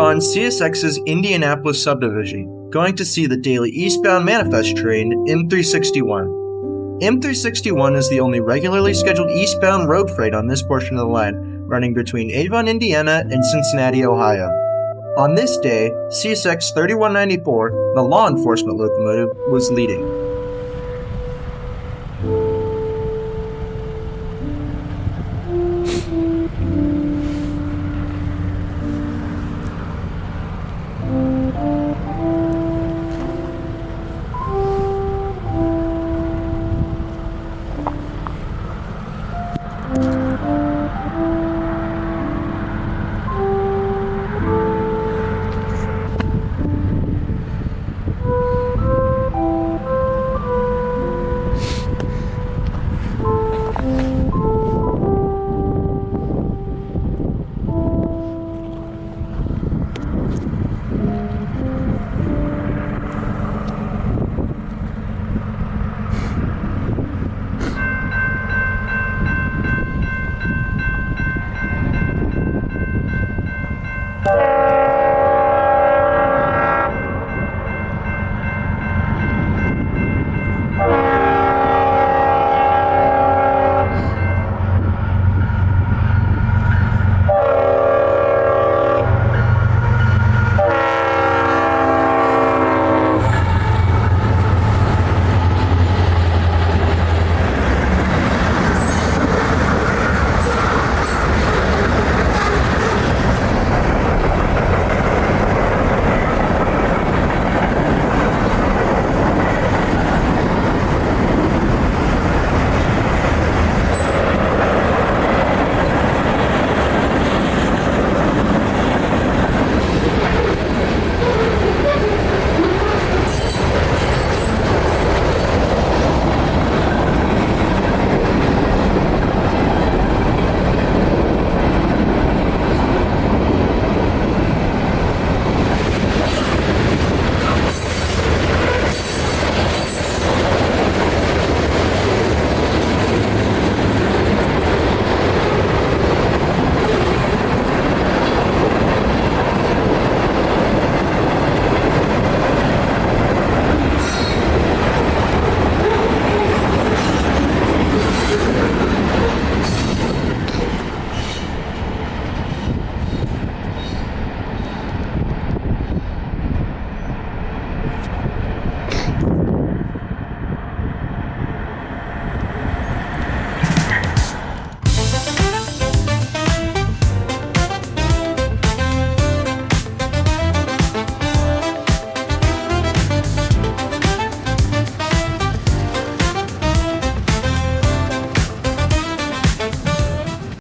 on CSX's Indianapolis Subdivision, going to see the daily eastbound manifest train M361. M361 is the only regularly scheduled eastbound road freight on this portion of the line, running between Avon, Indiana and Cincinnati, Ohio. On this day, CSX 3194, the law enforcement locomotive, was leading.